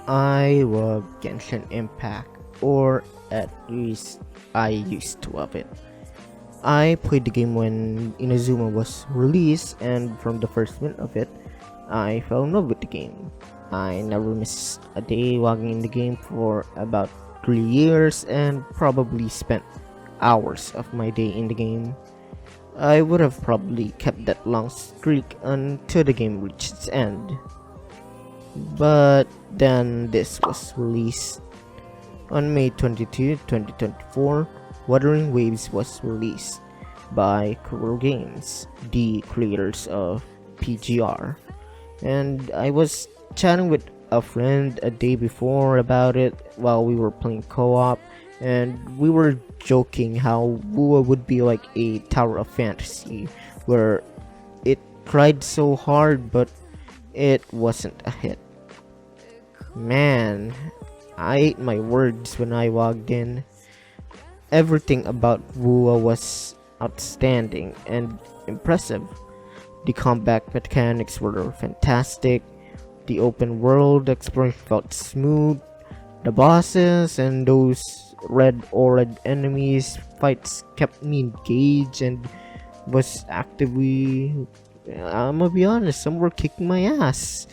I love Genshin Impact, or at least I used to love it. I played the game when Inazuma was released, and from the first minute of it, I fell in love with the game. I never missed a day logging in the game for about 3 years and probably spent hours of my day in the game. I would have probably kept that long streak until the game reached its end. But then this was released. On May 22, 2024, Wuthering Waves was released by Kuro Games, the creators of PGR. And I was chatting with a friend a day before about it while we were playing co-op, and we were joking how Wuwa would be like a tower of fantasy where it tried so hard but it wasn't a hit. Man, I ate my words when I logged in. Everything about Wuwa was outstanding and impressive. The combat mechanics were fantastic. The open world exploration felt smooth. The bosses and those red auraed enemies fights kept me engaged and was actively, I'm gonna be honest, some were kicking my ass.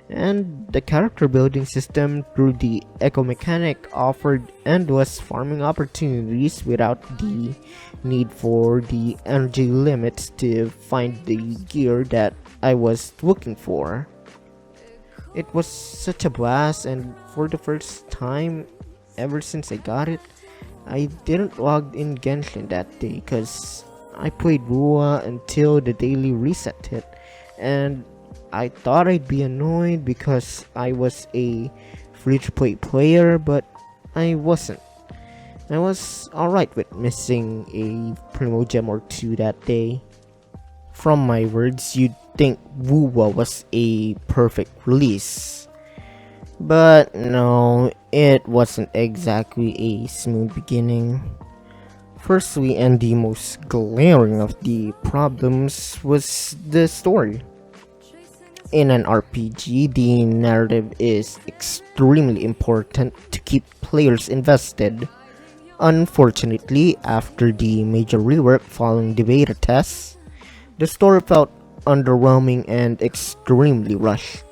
And the character building system through the echo mechanic offered endless farming opportunities without the need for the energy limits to find the gear that I was looking for. It was such a blast, and for the first time ever since I got it, I didn't log in Genshin that day because I played Wuwa until the daily reset hit, and I thought I'd be annoyed because I was a free-to-play player, but I wasn't. I was alright with missing a Primo Gem or two that day. From my words, you'd think Wuwa was a perfect release. But no, it wasn't exactly a smooth beginning. Firstly, and the most glaring of the problems was the story. In an RPG, the narrative is extremely important to keep players invested. Unfortunately, after the major rework following the beta tests, the story felt underwhelming and extremely rushed.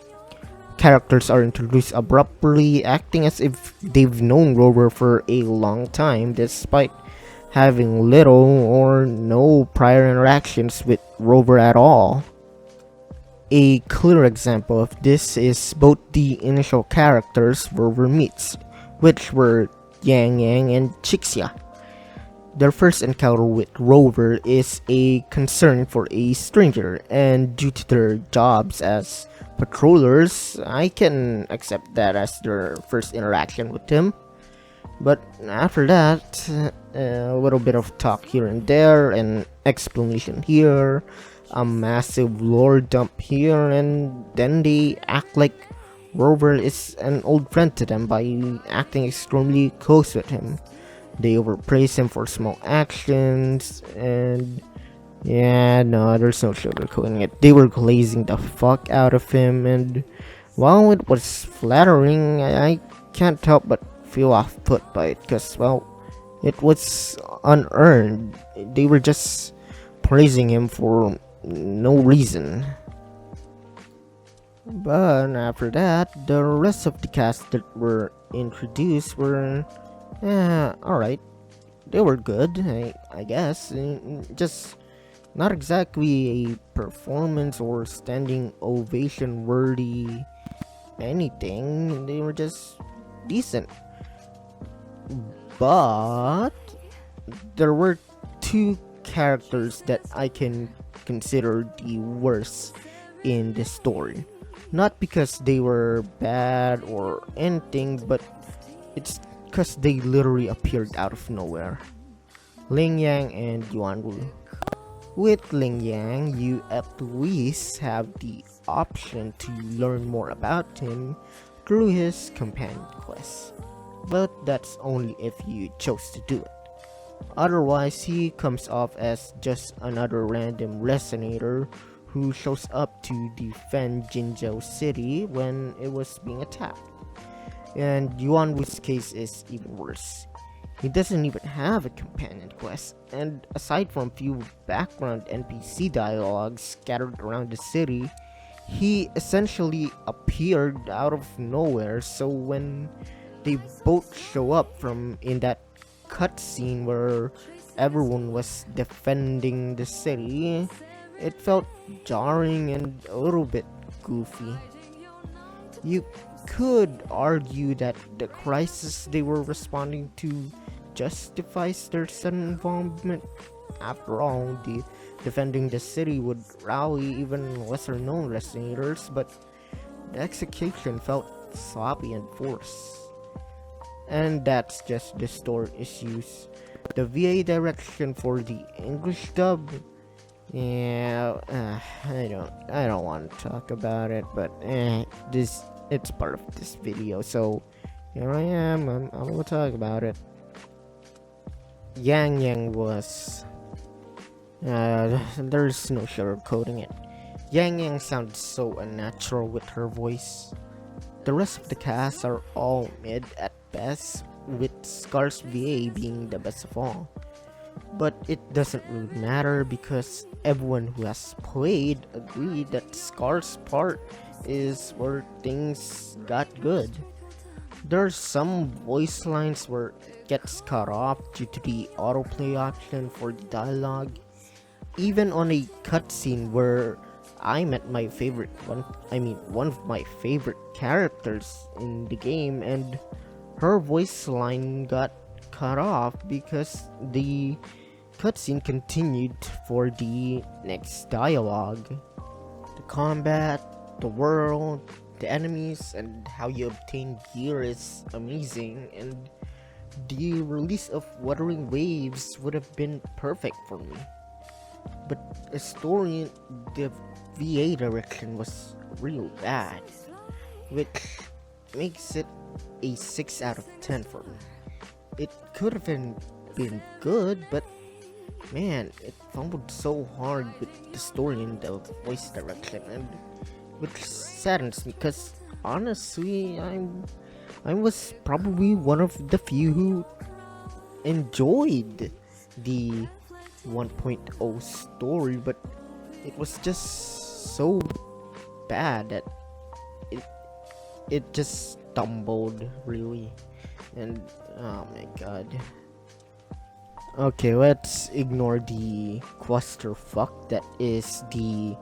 Characters are introduced abruptly, acting as if they've known Rover for a long time despite having little or no prior interactions with Rover at all. A clear example of this is both the initial characters Rover meets, which were Yang Yang and Chixia. Their first encounter with Rover is a concern for a stranger, and due to their jobs as patrollers, I can accept that as their first interaction with him. But after that, a little bit of talk here and there, an explanation here, a massive lore dump here, and then they act like Rover is an old friend to them by acting extremely close with him. They overpraise him for small actions, and yeah, no, there's no sugarcoating it. They were glazing the fuck out of him, and while it was flattering, I can't help but feel off put by it, because, well, it was unearned. They were just praising him for no reason. But after that, the rest of the cast that were introduced were, alright. They were good, I guess. Just not exactly a performance or standing ovation worthy anything. They were just decent. But there were two characters that I can consider the worst in the story. Not because they were bad or anything, but it's because they literally appeared out of nowhere. Ling Yang and Yuanwu. With Ling Yang, you at least have the option to learn more about him through his companion quest. But that's only if you chose to do it. Otherwise, he comes off as just another random resonator who shows up to defend Jinzhou City when it was being attacked. And Yuan Wu's case is even worse. He doesn't even have a companion quest, and aside from few background NPC dialogues scattered around the city, he essentially appeared out of nowhere. So when they both show up from in that cutscene where everyone was defending the city, it felt jarring and a little bit goofy. You could argue that the crisis they were responding to justifies their sudden involvement. After all, the defending the city would rally even lesser known resonators, but the execution felt sloppy and forced. And that's just the store issues. The VA direction for the English dub, yeah, I don't want to talk about it, but it's part of this video, so here I am. I'm gonna talk about it. Yang Yang was, there's no sugarcoating it. Yang Yang sounds so unnatural with her voice. The rest of the cast are all mid at best, with Scar's VA being the best of all. But it doesn't really matter because everyone who has played agreed that Scar's part is where things got good. There's some voice lines where it gets cut off due to the autoplay option for the dialogue. Even on a cutscene where I met my favorite one of my favorite characters in the game, and her voice line got cut off because the cutscene continued for the next dialogue. The combat, the world, the enemies, and how you obtain gear is amazing, and the release of Wuthering Waves would have been perfect for me. But the story, the VA direction was real bad, which makes it a 6 out of 10 for me. It could have been good, but man, it fumbled so hard with the story and the voice direction, and which saddens me because honestly, I was probably one of the few who enjoyed the 1.0 story, but it was just so bad that it it just stumbled really, and oh my god. Okay, let's ignore the clusterfuck that is the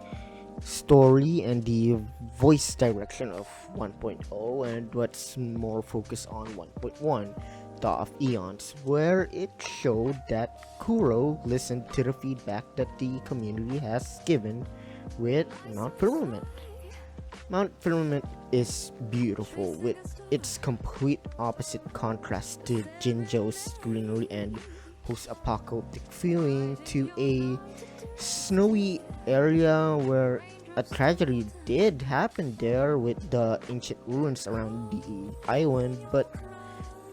story and the voice direction of 1.0, and let's more focus on 1.1, Dawn of Eons, where it showed that Kuro listened to the feedback that the community has given with Mount Firmament. Mount Firmament is beautiful with its complete opposite contrast to Jinzhou's greenery and post-apocalyptic feeling to a snowy area where a tragedy did happen there with the ancient ruins around the island, but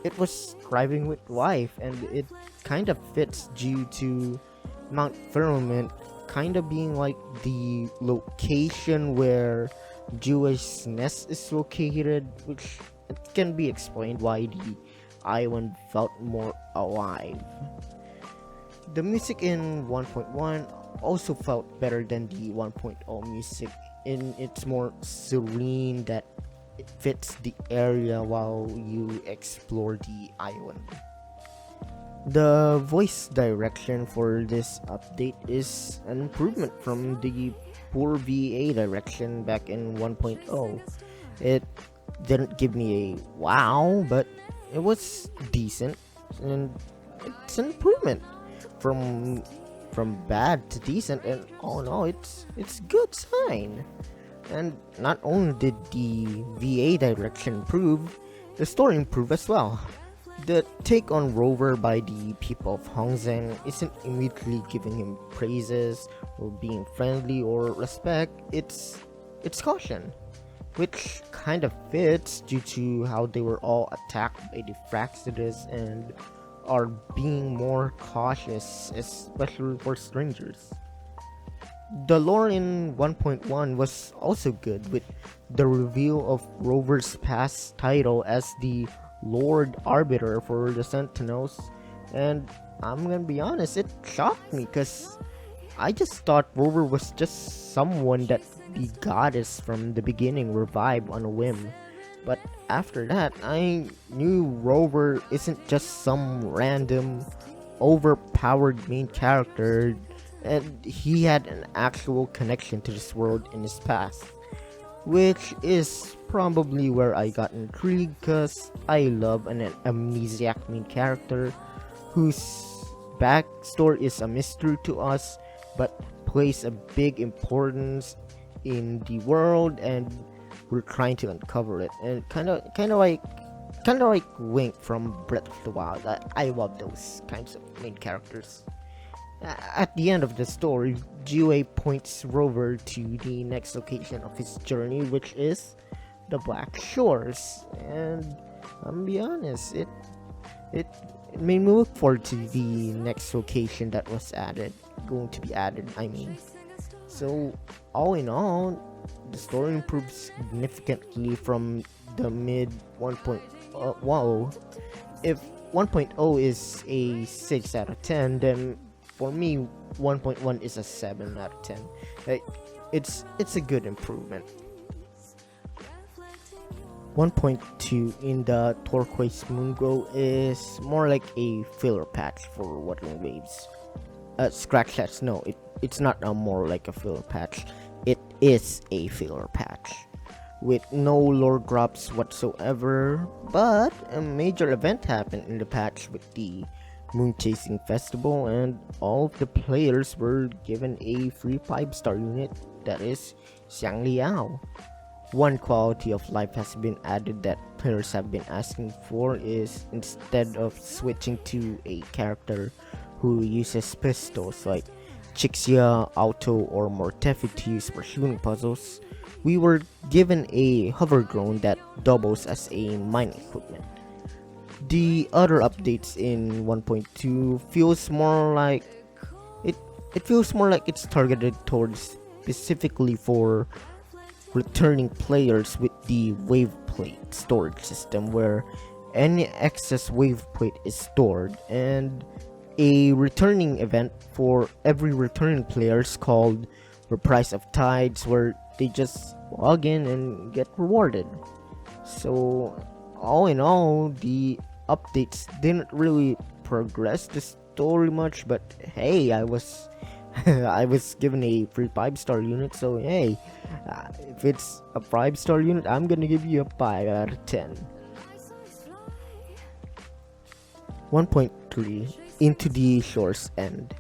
it was thriving with life, and it kind of fits due to Mount Firmament kind of being like the location where Jewish nest is located, which it can be explained why the island felt more alive. The music in 1.1 also felt better than the 1.0 music, in it's more serene that it fits the area while you explore the island. The voice direction for this update is an improvement from the poor VA direction back in 1.0. It didn't give me a wow, but it was decent, and it's an improvement from bad to decent, and oh no, it's good sign. And not only did the VA direction improve, the story improved as well. The take on Rover by the people of Hongzhen isn't immediately giving him praises or being friendly or respect, it's caution, which kind of fits due to how they were all attacked by the Fraxidus and are being more cautious, especially for strangers. The lore in 1.1 was also good, with the reveal of Rover's past title as the Lord Arbiter for the Sentinels. And I'm gonna be honest, it shocked me because I just thought Rover was just someone that the goddess from the beginning revived on a whim. But after that, I knew Rover isn't just some random, overpowered main character, and he had an actual connection to this world in his past. Which is probably where I got intrigued because I love an amnesiac main character whose backstory is a mystery to us but plays a big importance in the world, and we're trying to uncover it. And kind of like Wink from Breath of the Wild. I love those kinds of main characters. At the end of the story, Jiwei points Rover to the next location of his journey, which is the Black Shores. And I'm gonna be honest, it made me look forward to the next location that was going to be added. I mean, so all in all, the story improved significantly from the mid 1.0. If 1.0 is a 6 out of 10, then for me 1.1 is a 7 out of 10. Like, it's a good improvement. 1.2 in the Turquoise Moongrove is more like a filler patch for Wuthering Waves. Scratch that, no, it's not more like a filler patch. It is a filler patch with no lore drops whatsoever, but a major event happened in the patch with the Moon Chasing Festival, and all of the players were given a free 5-star unit, that is Xiang Liao. One quality of life has been added that players have been asking for is, instead of switching to a character who uses pistols like Chixia, Auto, or Mortefi to use for shooting puzzles, we were given a hover drone that doubles as a mining equipment. The other updates in 1.2 feels more like it feels more like it's targeted towards specifically for returning players with the wave plate storage system, where any excess wave plate is stored, and a returning event for every returning players called Reprise of Tides, where they just log in and get rewarded. So all in all, the updates didn't really progress the story much, but hey, I was I was given a free 5-star unit, so hey, if it's a 5-star unit, I'm gonna give you a 5 out of 10. 1.3 Into the Shore's End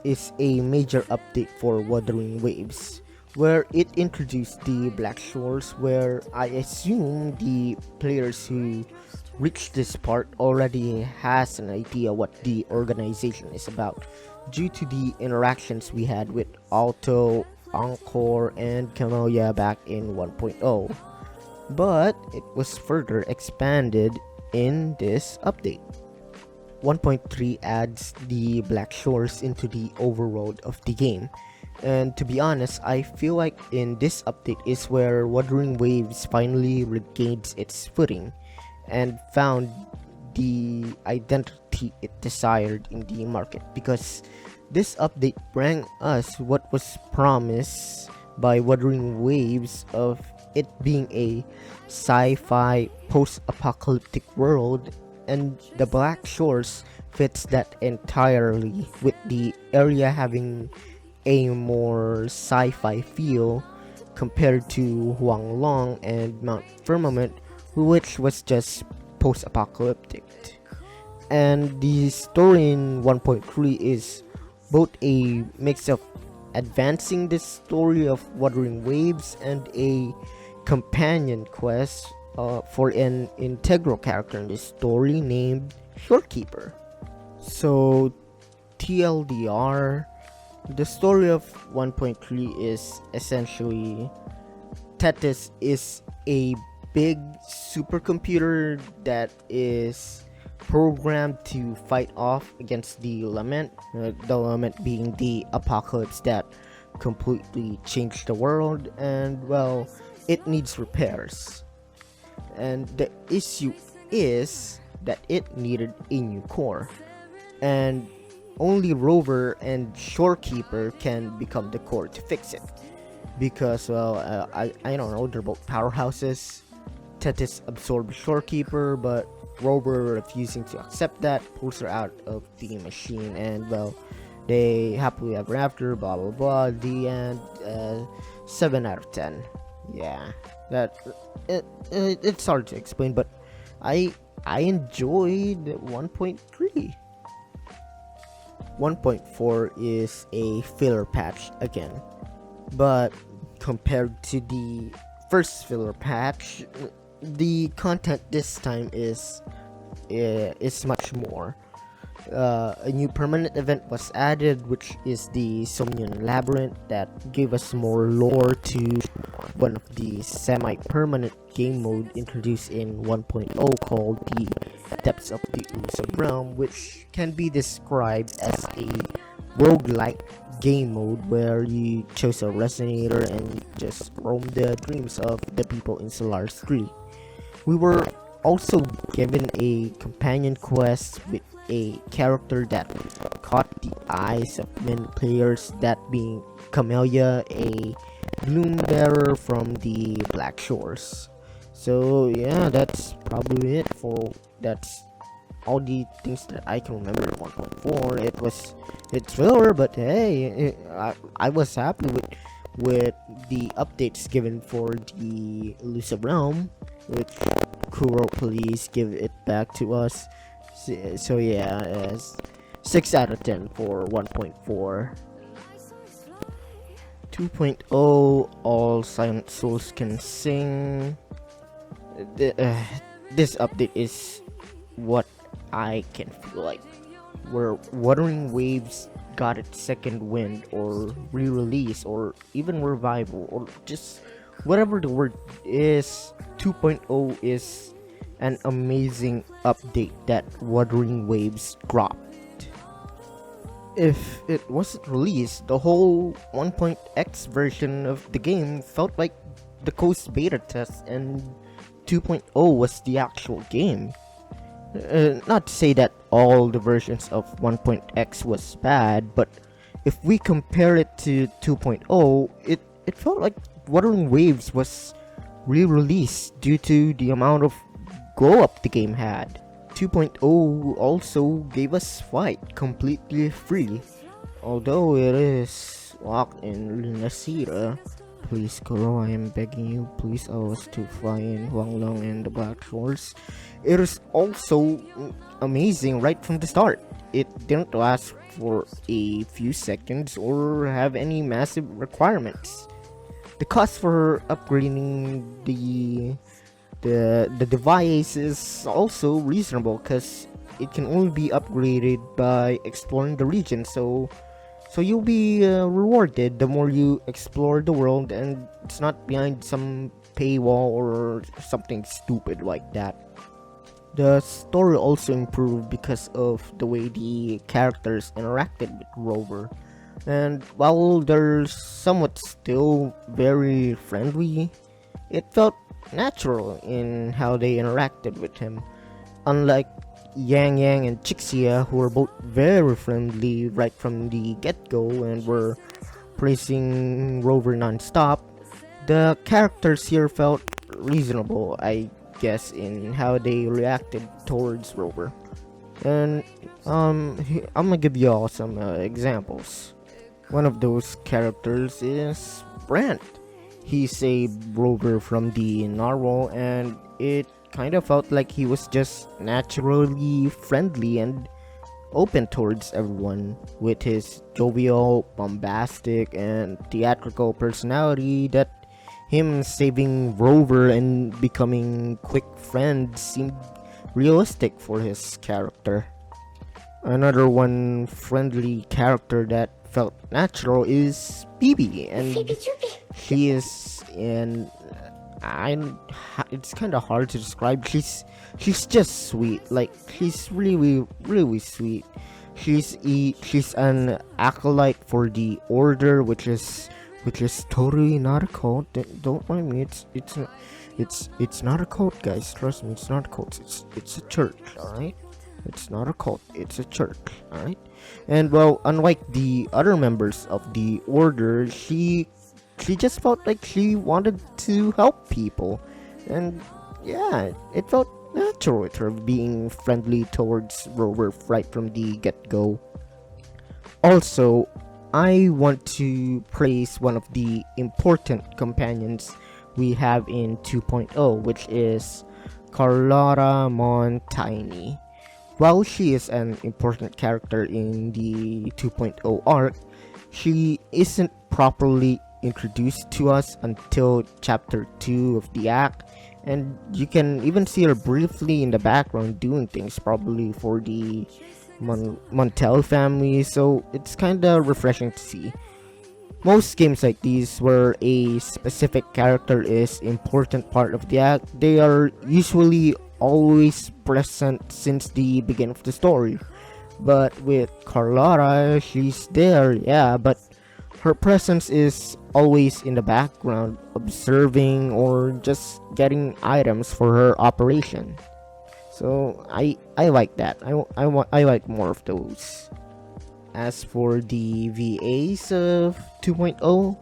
is a major update for Wuthering Waves, where it introduced the Black Shores, where I assume the players who reached this part already has an idea what the organization is about due to the interactions we had with Alto, Encore, and Camellia back in 1.0. But it was further expanded in this update. 1.3 adds the Black Shores into the overworld of the game. And to be honest, I feel like in this update is where Wuthering Waves finally regains its footing and found the identity it desired in the market, because this update brought us what was promised by Wuthering Waves of it being a sci-fi post-apocalyptic world, and the Black Shores fits that entirely, with the area having a more sci-fi feel compared to Huanglong and Mount Firmament, which was just post-apocalyptic. And the story in 1.3 is both a mix of advancing the story of Wuthering Waves and a companion quest for an integral character in this story named Shorekeeper. So, TLDR, the story of 1.3 is essentially Tethys is a big supercomputer that is programmed to fight off against the Lament being the apocalypse that completely changed the world, and well, it needs repairs. And the issue is that it needed a new core, and only Rover and Shorekeeper can become the core to fix it. Because, well, I don't know, they're both powerhouses. Tethys absorbed Shorekeeper, but Rover, refusing to accept that, pulls her out of the machine, and well, they happily ever after, blah blah blah. The end. 7 out of 10. Yeah, that it's hard to explain, but I enjoyed 1.3. 1.4 is a filler patch again, but compared to the first filler patch, the content this time is much more. A new permanent event was added, which is the Somnian Labyrinth, that gave us more lore to one of the semi-permanent game mode introduced in 1.0 called the Depths of the Elusive Realm, which can be described as a roguelike game mode where you chose a resonator and just roam the dreams of the people in Solaris 3. We were also given a companion quest with a character that caught the eyes of many players, that being Camellia, a bloom bearer from the Black Shores. So yeah, that's probably it for that's all the things that I can remember in 1.4. It's filler, but hey, I was happy with the updates given for the Elusive Realm, which Kuro, please give it back to us. So yeah, 6 out of 10 for 1.4. 2.0, all Silent Souls can sing. This update is what I can feel like, where Wuthering Waves got its second wind, or re-release, or even revival, or just whatever the word is. 2.0 is an amazing update that Wuthering Waves dropped. If it wasn't released, the whole 1.x version of the game felt like the Coast beta test, and 2.0 was the actual game. Not to say that all the versions of 1.x was bad, but if we compare it to 2.0, it felt like Wuthering Waves was re-released due to the amount of glow up the game had. 2.0 also gave us Fight completely free, although it is locked in Lunacira. Please, Kuro, I am begging you, please allow us to fly in Huanglong and the Black Shores. It is also amazing right from the start. It didn't last for a few seconds or have any massive requirements. The cost for upgrading the device is also reasonable, because it can only be upgraded by exploring the region, so you'll be rewarded the more you explore the world, and it's not behind some paywall or something stupid like that. The story also improved because of the way the characters interacted with Rover, and while they're somewhat still very friendly, it felt natural in how they interacted with him. Unlike Yang Yang and Chixia, who were both very friendly right from the get-go and were praising Rover non-stop, the characters here felt reasonable, I guess, in how they reacted towards Rover. And I'm gonna give y'all some examples. One of those characters is Brent. He saved Rover from the narwhal, and it kind of felt like he was just naturally friendly and open towards everyone, with his jovial, bombastic, and theatrical personality. That him saving Rover and becoming quick friends seemed realistic for his character. Another one friendly character that felt natural is Bibi, and she is in it's kind of hard to describe. She's just sweet. Like, she's really sweet. She's an acolyte for the order, which is totally not a cult. Don't mind me. It's not a cult, guys. Trust me, it's not a cult. It's a church, all right. It's not a cult. It's a church, all right. And well, unlike the other members of the order, she just felt like she wanted to help people, and yeah, it felt natural with her being friendly towards Rover right from the get-go. Also, I want to praise one of the important companions we have in 2.0, which is Carlotta Montaigne. While she is an important character in the 2.0 arc, she isn't properly introduced to us until chapter 2 of the act, and you can even see her briefly in the background doing things, probably for the Montel family, so it's kinda refreshing to see. Most games like these, where a specific character is important part of the act, they are usually always present since the beginning of the story. But with Carlotta, she's there, yeah, but her presence is always in the background, observing or just getting items for her operation. So I like that. I like more of those. As for the VAs of 2.0,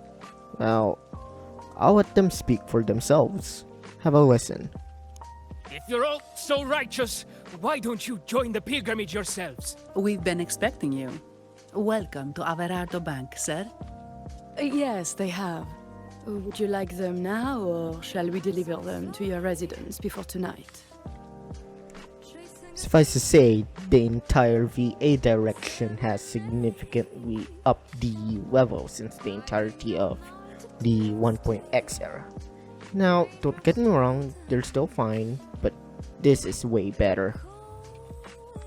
well, I'll let them speak for themselves. Have a listen. If you're all so righteous, why don't you join the pilgrimage yourselves? We've been expecting you. Welcome to Averardo Bank, sir. Yes, they have. Would you like them now, or shall we deliver them to your residence before tonight? Suffice to say, the entire VA direction has significantly upped the level since the entirety of the 1.x era. Now, don't get me wrong, they're still fine, but this is way better.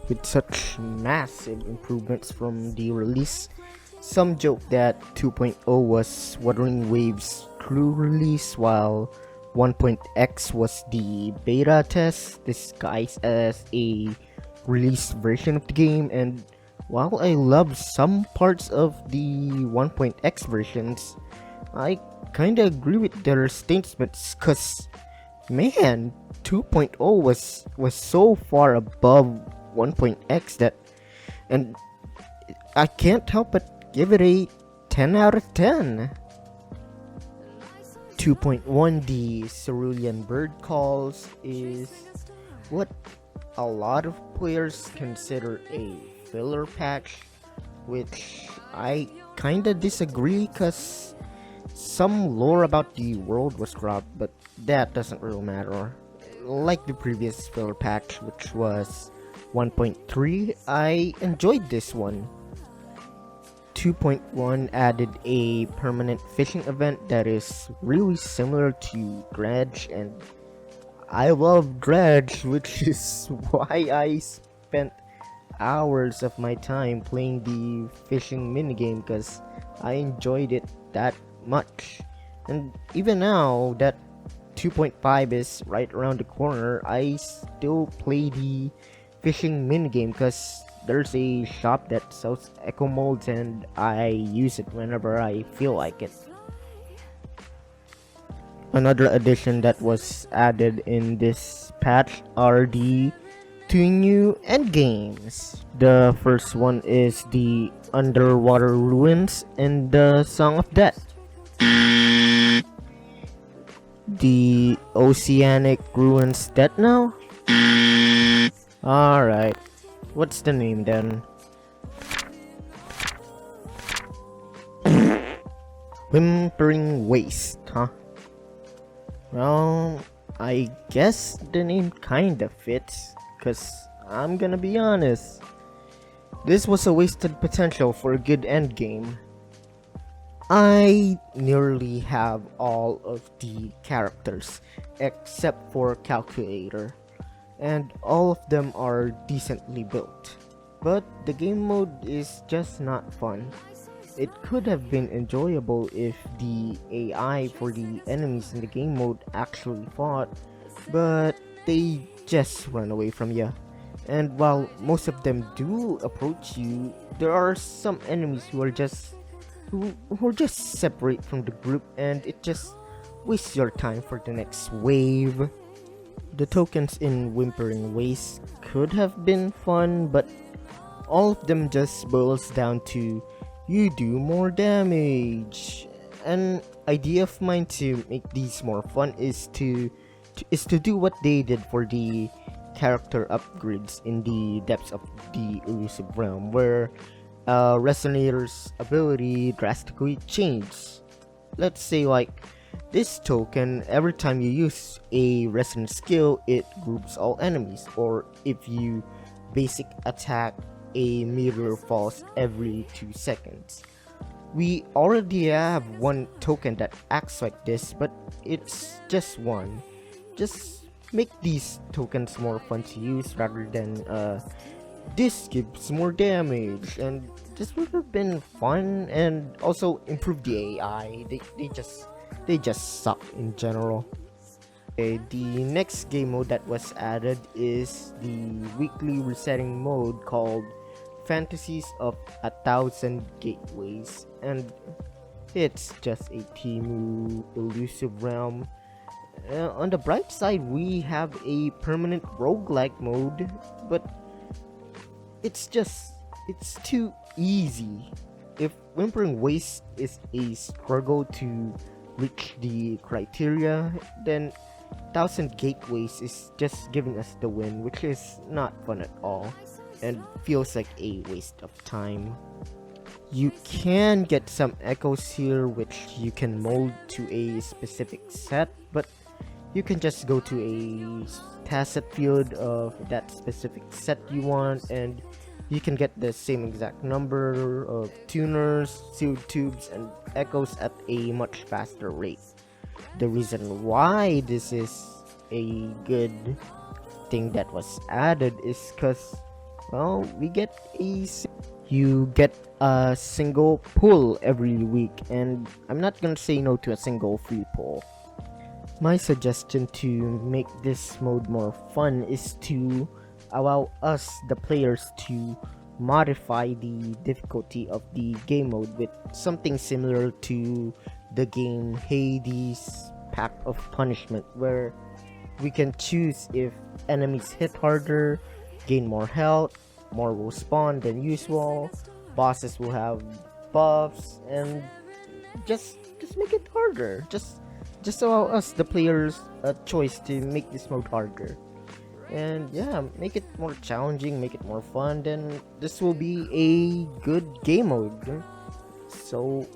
With such massive improvements from the release, some joke that 2.0 was Wuthering Waves' true release, while 1.x was the beta test disguised as a released version of the game. And while I love some parts of the 1.x versions, I kinda agree with their statements, cause man, 2.0 was so far above 1.x that, and I can't help but give it a 10 out of 10. 2.1, the Cerulean Bird Calls, is what a lot of players consider a filler patch, which I kinda disagree, cause some lore about the world was dropped, but that doesn't really matter. Like the previous filler patch, which was 1.3, I enjoyed this one. 2.1 added a permanent fishing event that is really similar to Dredge, and I love Dredge, which is why I spent hours of my time playing the fishing minigame, because I enjoyed it that much. And even now that 2.5 is right around the corner, I still play the fishing minigame because there's a shop that sells echo molds and I use it whenever I feel like it. Another addition that was added in this patch are the two new endgames. The first one is the Underwater Ruins and the Song of Death. The Oceanic Ruins Dead now? Alright. What's the name then? Wuthering Waves, huh? Well, I guess the name kinda fits, cause I'm gonna be honest, this was a wasted potential for a good endgame. I nearly have all of the characters except for Calculator, and all of them are decently built, but the game mode is just not fun. It could have been enjoyable if the AI for the enemies in the game mode actually fought, but they just run away from you. And while most of them do approach you, there are some enemies who are just separate from the group, and it just wastes your time for the next wave. The tokens in Whimpering Waves could have been fun, but all of them just boils down to you do more damage. An idea of mine to make these more fun is to do what they did for the character upgrades in the depths of the elusive realm, where Resonator's ability drastically changed. Let's say like this token, every time you use a resonant skill, it groups all enemies, or if you basic attack, a meteor falls every 2 seconds. We already have one token that acts like this, but it's just one. Just make these tokens more fun to use rather than this gives more damage, and this would have been fun and also improve the AI. They just suck in general. Okay, the next game mode that was added is the weekly resetting mode called Fantasies of 1,000 Gateways, and it's just a Timu elusive realm. On the bright side, we have a permanent roguelike mode, but it's too easy. If Whimpering Waste is a struggle to reach the criteria, then 1,000 Gateways is just giving us the win, which is not fun at all and feels like a waste of time. You can get some echoes here which you can mold to a specific set, but you can just go to a tacit field of that specific set you want, and you can get the same exact number of tuners, sealed tubes, and echoes at a much faster rate. The reason why this is a good thing that was added is because, well, you get a single pull every week, and I'm not gonna say no to a single free pull. My suggestion to make this mode more fun is to allow us, the players, to modify the difficulty of the game mode with something similar to the game Hades Pact of Punishment, where we can choose if enemies hit harder, gain more health, more will spawn than usual, bosses will have buffs, and just make it harder. Just allow us, the players, a choice to make this mode harder. And yeah, make it more challenging, make it more fun, then this will be a good game mode. So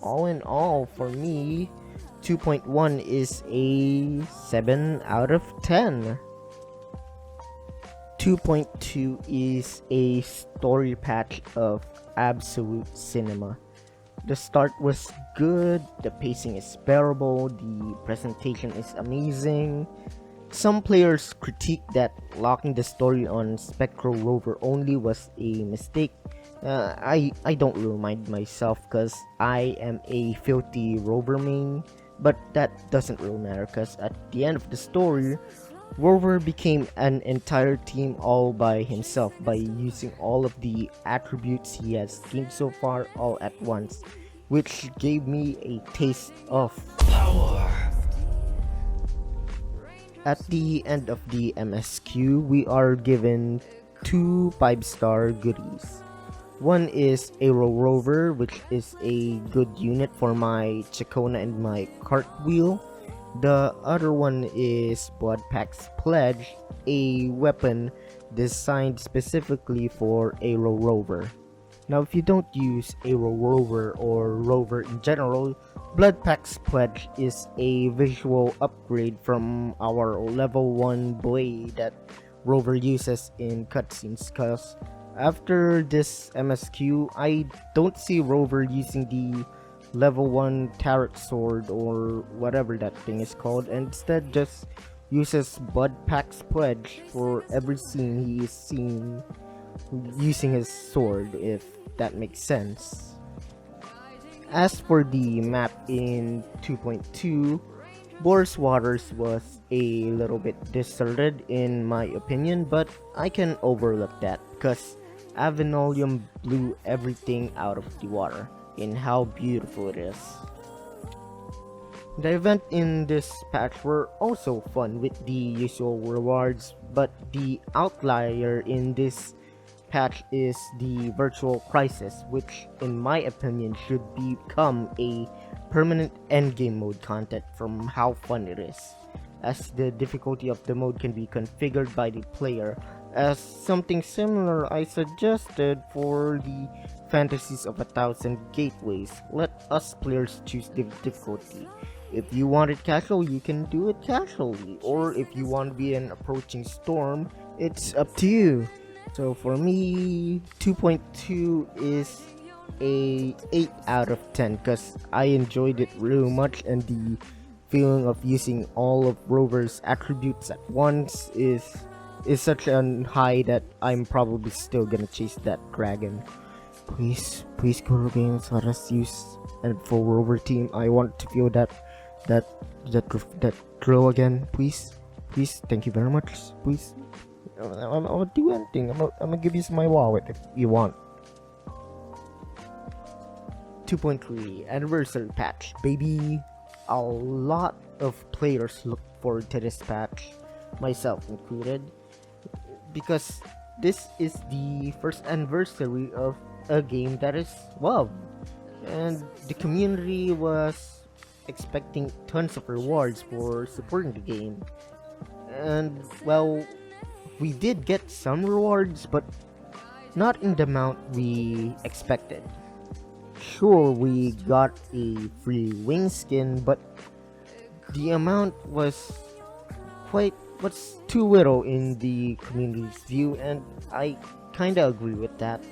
all in all, for me, 2.1 is a 7 out of 10. 2.2 is a story patch of absolute cinema. The start was good, the pacing is bearable, the presentation is amazing. Some players critique that locking the story on Spectral Rover only was a mistake. I don't really mind myself because I am a filthy Rover main, but that doesn't really matter because at the end of the story, Rover became an entire team all by himself by using all of the attributes he has gained so far all at once, which gave me a taste of power. At the end of the MSQ, we are given 2 5-star goodies. One is Aero Rover, which is a good unit for my Chacona and my Cartwheel. The other one is Blood Pack's Pledge, a weapon designed specifically for Aero Rover. Now, if you don't use Aero Rover or Rover in general, Blood Pack's Pledge is a visual upgrade from our level 1 blade that Rover uses in cutscenes, cause after this MSQ, I don't see Rover using the level 1 Tarot Sword or whatever that thing is called, and instead just uses Blood Pack's Pledge for every scene he is seen using his sword, if that makes sense. As for the map in 2.2, Boris Waters was a little bit deserted in my opinion, but I can overlook that because Avenolium blew everything out of the water in how beautiful it is. The event in this patch were also fun with the usual rewards, but the outlier in this patch is the virtual crisis, which in my opinion should become a permanent endgame mode content from how fun it is, as the difficulty of the mode can be configured by the player, as something similar I suggested for the Fantasies of a Thousand Gateways. Let us players choose the difficulty. If you want it casual, you can do it casually, or if you want to be an approaching storm, it's up to you. So for me, 2.2 is a 8 out of 10 because I enjoyed it real much, and the feeling of using all of Rover's attributes at once is such an high that I'm probably still gonna chase that dragon. Please Guru Games, let us use a full Rover team. I want to feel that thrill again, please. Thank you very much, please. I'll do anything. I'm gonna give you my wallet if you want. 2.3 Anniversary Patch, baby. A lot of players look forward to this patch, myself included, because this is the first anniversary of a game that is loved, and the community was expecting tons of rewards for supporting the game. And well, we did get some rewards, but not in the amount we expected. Sure, we got a free wing skin, but the amount was too little in the community's view, and I kinda agree with that.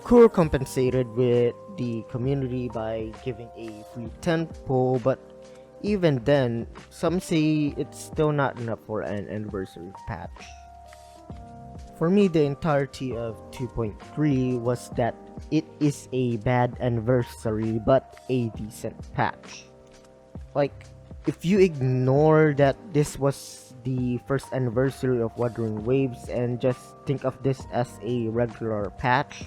Core compensated with the community by giving a free tent pole, but even then, some say it's still not enough for an anniversary patch. For me, the entirety of 2.3 was that it is a bad anniversary but a decent patch. Like, if you ignore that this was the first anniversary of Wuthering Waves and just think of this as a regular patch,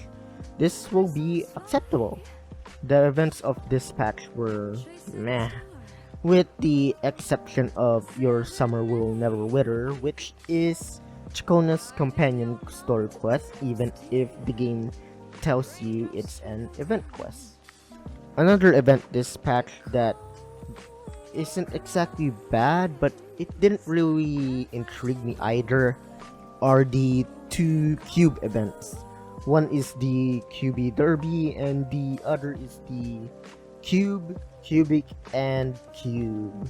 this will be acceptable. The events of this patch were meh, with the exception of Your Summer Will Never Wither, which is Chakona's companion story quest, even if the game tells you it's an event quest. Another event this patch that isn't exactly bad, but it didn't really intrigue me either, are the two cube events. One is the QB Derby, and the other is the Cube, Cubic, and Cube.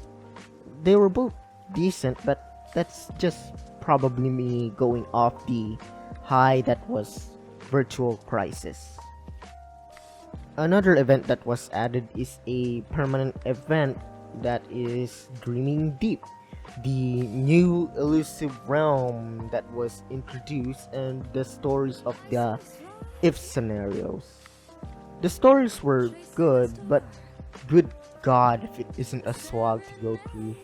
They were both decent, but that's just probably me going off the high that was Virtual Crisis. Another event that was added is a permanent event that is Dreaming Deep, the new elusive realm that was introduced, and the stories of the if scenarios. The stories were good, but good god if it isn't a slog to go through.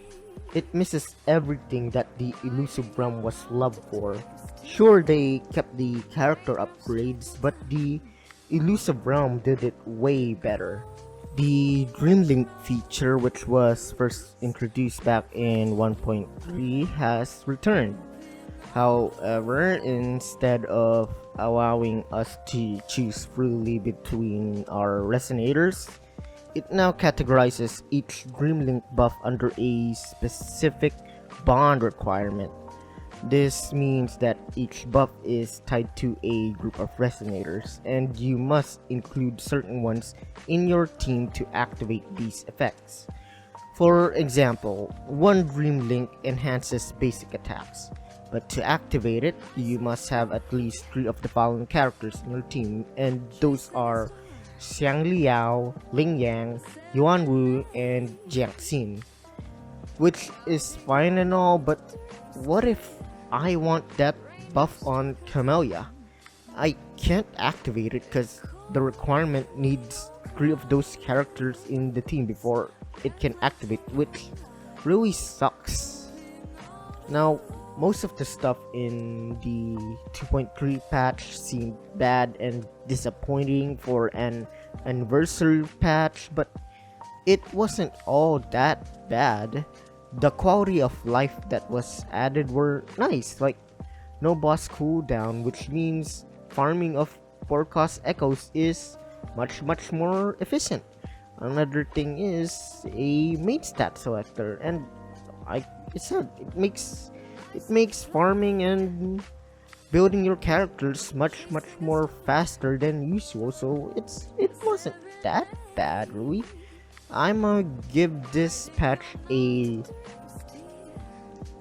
It misses everything that the elusive realm was loved for. Sure, they kept the character upgrades, but the elusive realm did it way better. The Dreamlink feature, which was first introduced back in 1.3, has returned. However, instead of allowing us to choose freely between our resonators, it now categorizes each Dreamlink buff under a specific bond requirement. This means that each buff is tied to a group of resonators, and you must include certain ones in your team to activate these effects. For example, one Dreamlink enhances basic attacks, but to activate it, you must have at least 3 of the following characters in your team, and those are Xiang Liao, Ling Yang, Yuan Wu, and Jiang Xin. Which is fine and all, but what if I want that buff on Camellia? I can't activate it because the requirement needs 3 of those characters in the team before it can activate, which really sucks. Now, most of the stuff in the 2.3 patch seemed bad and disappointing for an anniversary patch, but it wasn't all that bad. The quality of life that was added were nice, like no boss cooldown, which means farming of forecast echoes is much more efficient. Another thing is a main stat selector, and I it makes farming and building your characters much more faster than usual. So it wasn't that bad really. I'ma give this patch a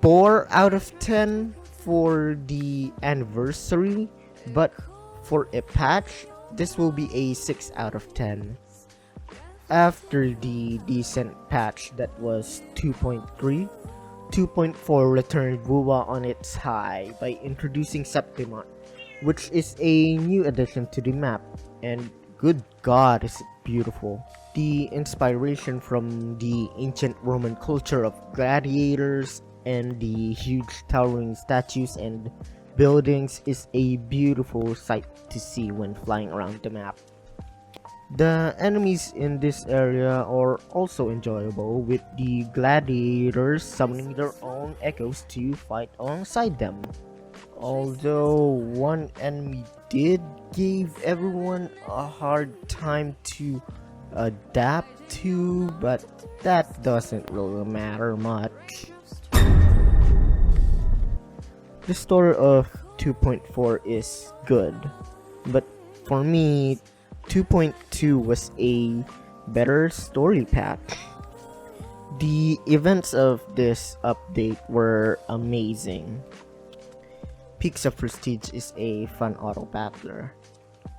4 out of 10 for the anniversary, but for a patch, this will be a 6 out of 10. After the decent patch that was 2.3, 2.4 returned Wuwa on its high by introducing Septimon, which is a new addition to the map, and good god is it beautiful. The inspiration from the ancient Roman culture of gladiators and the huge towering statues and buildings is a beautiful sight to see when flying around the map. The enemies in this area are also enjoyable, with the gladiators summoning their own echoes to fight alongside them. Although one enemy did give everyone a hard time to adapt to, but that doesn't really matter much. The story of 2.4 is good, but for me, 2.2 was a better story patch. The events of this update were amazing. Peaks of Prestige is a fun auto battler.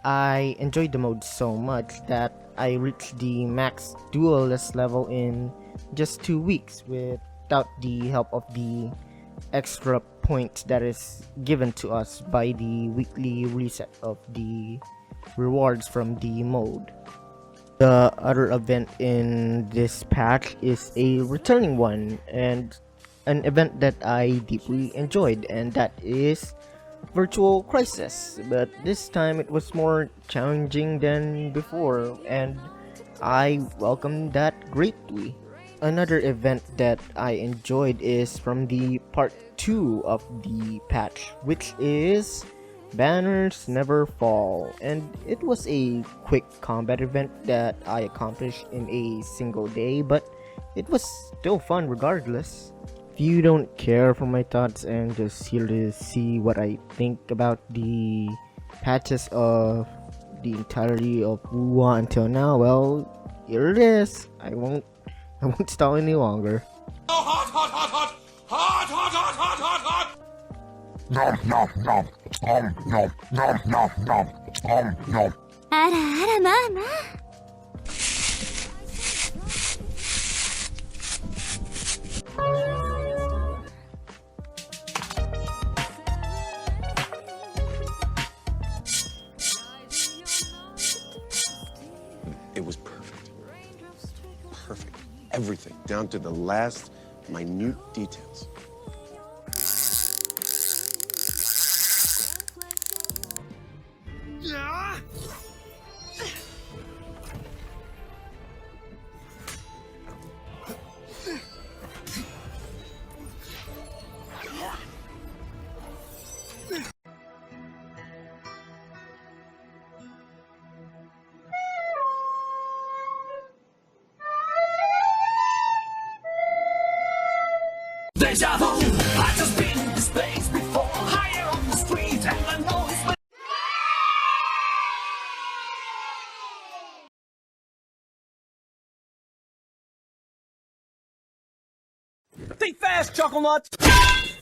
I enjoyed the mode so much that I reached the max duelist level in just 2 weeks without the help of the extra points that is given to us by the weekly reset of the rewards from the mode. The other event in this patch is a returning one, and an event that I deeply enjoyed, and that is Virtual Crisis, but this time it was more challenging than before, and I welcome that greatly. Another event that I enjoyed is from the part 2 of the patch, which is Banners Never Fall, and it was a quick combat event that I accomplished in a single day, but it was still fun regardless. If you don't care for my thoughts and just here to see what I think about the patches of the entirety of Wuwa until now, well, here it is. I won't stall any longer. Hot, hot, hot, hot, hot, hot, hot, hot, hot, hot. Nom nom nom, nom nom nom nom nom nom. あらあらまあまあ It was perfect. Perfect. Everything, down to the last minute details. Deja vu! I just been in this place before. Higher on the street, and I know it's my. Think fast, Chuckle Nuts!